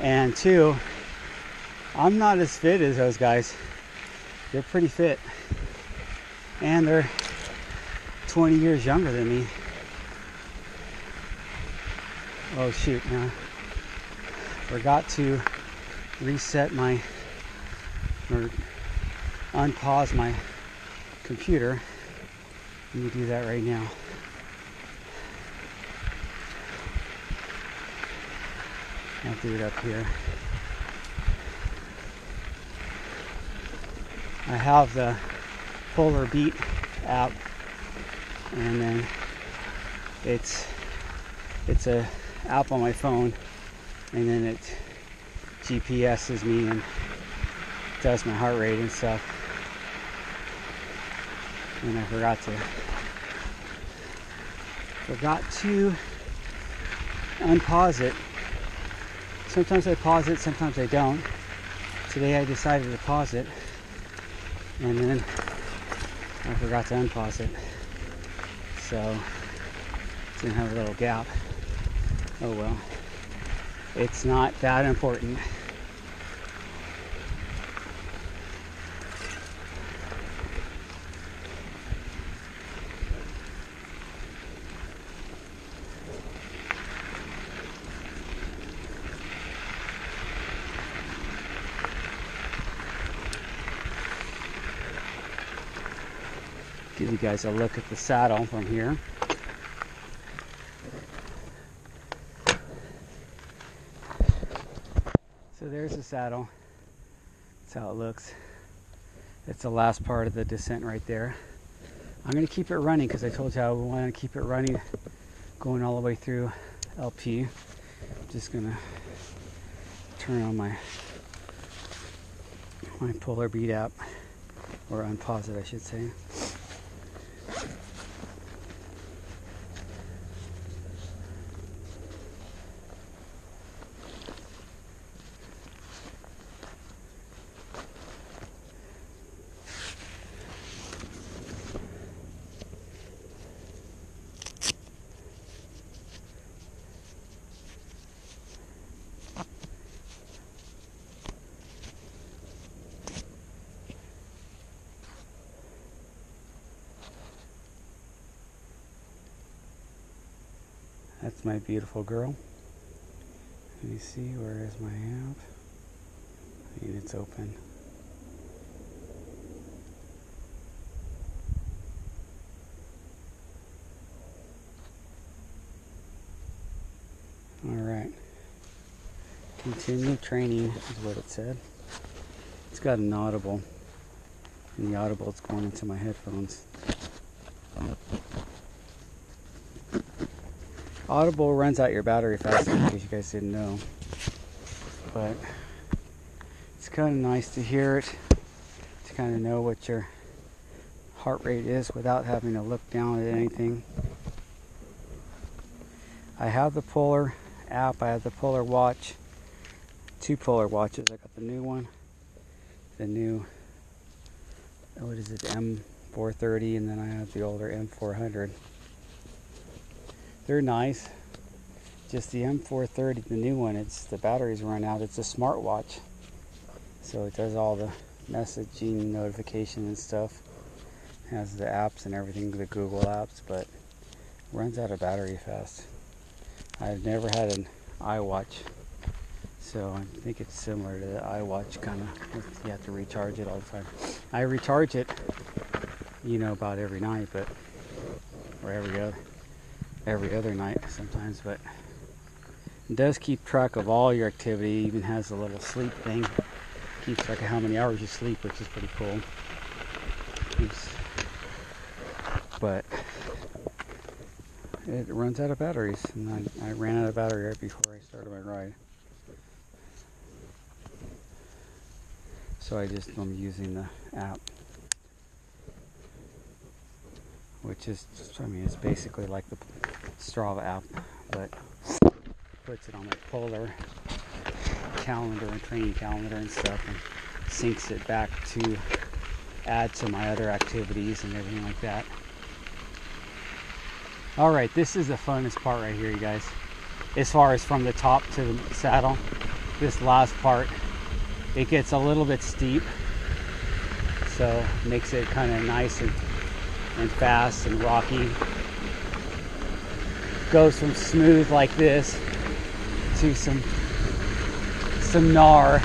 And two, I'm not as fit as those guys. They're pretty fit. And they're 20 years younger than me. Oh shoot, now forgot to reset my, or unpause my computer. Let me do that right now. I'll do it up here. I have the Polar Beat app, and then it's a app on my phone, and then it GPS's me and does my heart rate and stuff. And I forgot to unpause it. Sometimes I pause it, sometimes I don't. Today I decided to pause it, and then I forgot to unpause it. So it's gonna have a little gap. Oh well. It's not that important. Give you guys a look at the saddle from here. So there's the saddle. That's how it looks. It's the last part of the descent right there. I'm going to keep it running because I told you I want to keep it running going all the way through LP. I'm just going to turn on my Polar Beat app, or unpause it I should say. That's my beautiful girl. Let me see, where is my app? And it's open. Alright. Continue training is what it said. It's got an audible. And the audible is going into my headphones. Audible runs out your battery faster, in case you guys didn't know. But it's kind of nice to hear it, to kind of know what your heart rate is without having to look down at anything. I have the Polar app, I have the Polar watch, 2 Polar watches. I got the new one, the new, what is it, M430, and then I have the older M400. They're nice. Just the M430, the new one, the batteries run out. It's a smartwatch, so it does all the messaging, notification and stuff. It has the apps and everything, the Google apps, but runs out of battery fast. I've never had an iWatch, so I think it's similar to the iWatch, kind of. You have to recharge it all the time. I recharge it, about every night, or every other night sometimes, but it does keep track of all your activity. It even has a little sleep thing. Keeps track of how many hours you sleep, which is pretty cool. But it runs out of batteries, and I ran out of battery right before I started my ride. So I'm using the app, which is, it's basically like the Strava app, but puts it on my Polar calendar and training calendar and stuff, and syncs it back to add to my other activities and everything like that. Alright, this is the funnest part right here, you guys. As far as from the top to the saddle, this last part, it gets a little bit steep, so makes it kind of nice and fast and rocky. Goes from smooth like this to some gnar.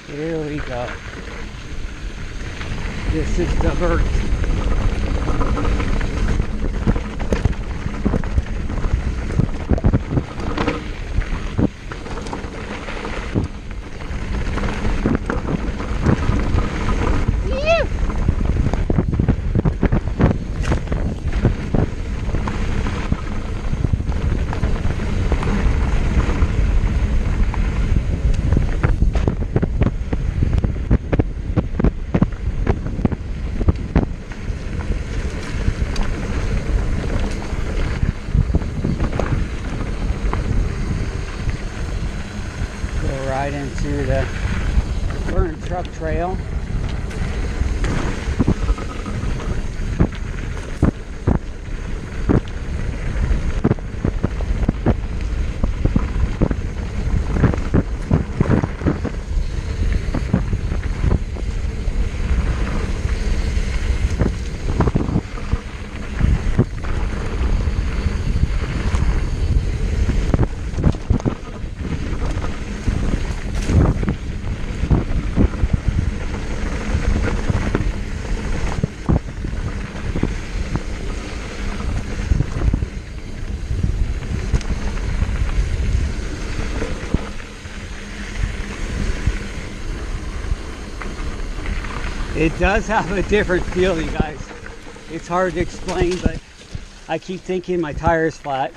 Here we go. This is the vert. Right into the burn truck trail. It does have a different feel, you guys. It's hard to explain, but I keep thinking my tire is flat,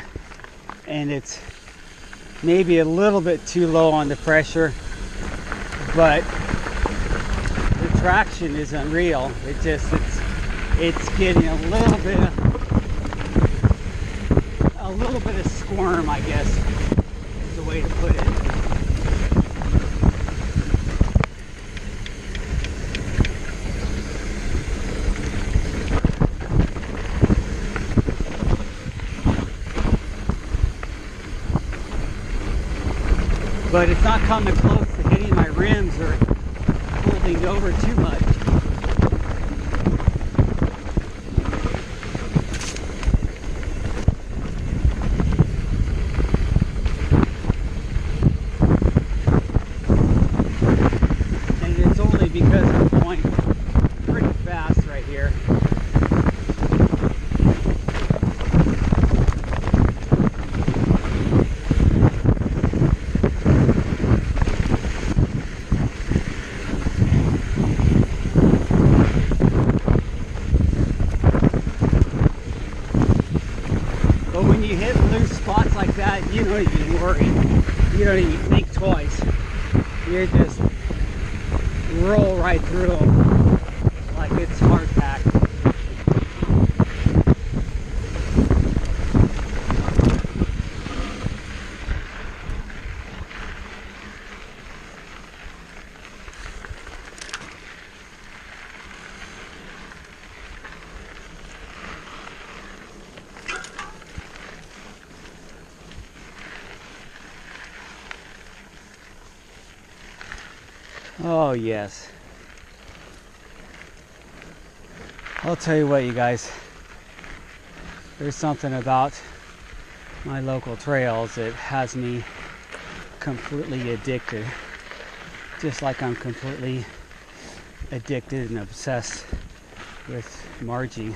and it's maybe a little bit too low on the pressure, but the traction is unreal. It's getting a little bit of squirm, I guess is the way to put it. But it's not coming close to hitting my rims or holding over too much. And it's only because I'm going pretty fast right here. But when you hit loose spots like that, you don't even worry. You don't even think twice. You just roll right through them like it's hard packed. Oh yes. I'll tell you what, you guys, there's something about my local trails that has me completely addicted, just like I'm completely addicted and obsessed with Margie.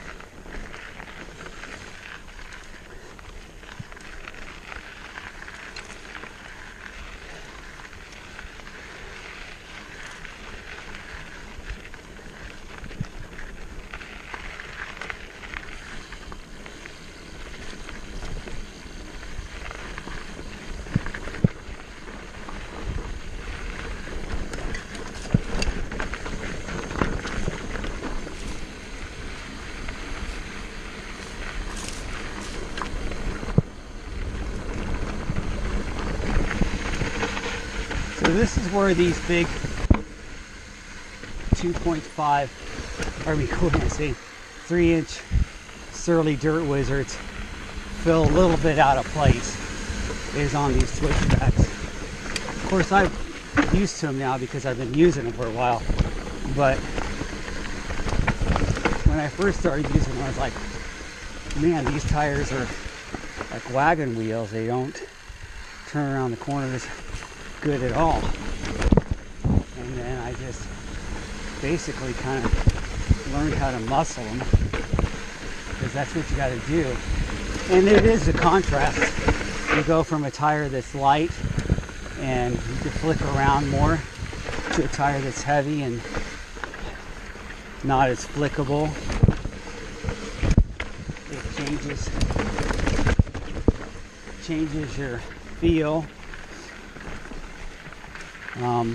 this is where these big 2.5, or what am I saying, 3-inch Surly Dirt Wizards feel a little bit out of place, is on these switchbacks. Of course, I'm used to them now because I've been using them for a while, but when I first started using them, I was like, man, these tires are like wagon wheels. They don't turn around the corners good at all. And then I just basically kind of learned how to muscle them, because that's what you got to do. And it is a contrast. You go from a tire that's light and you can flick around more to a tire that's heavy and not as flickable. It changes your feel.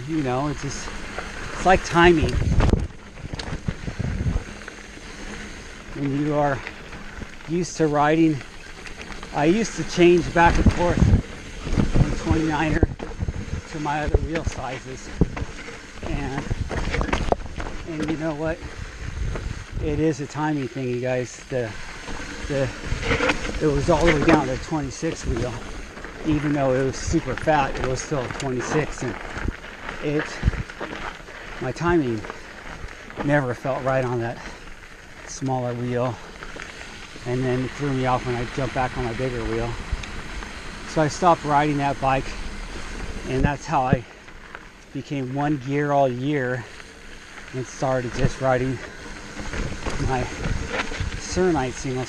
You know, it's like timing. When you are used to riding, I used to change back and forth from 29er to my other wheel sizes, and you know what? It is a timing thing, you guys. It was all the way down to 26 wheel, even though it was super fat. It was still 26, and my timing never felt right on that smaller wheel, and then it threw me off when I jumped back on my bigger wheel. So I stopped riding that bike, and that's how I became one gear all year and started just riding my Cernite single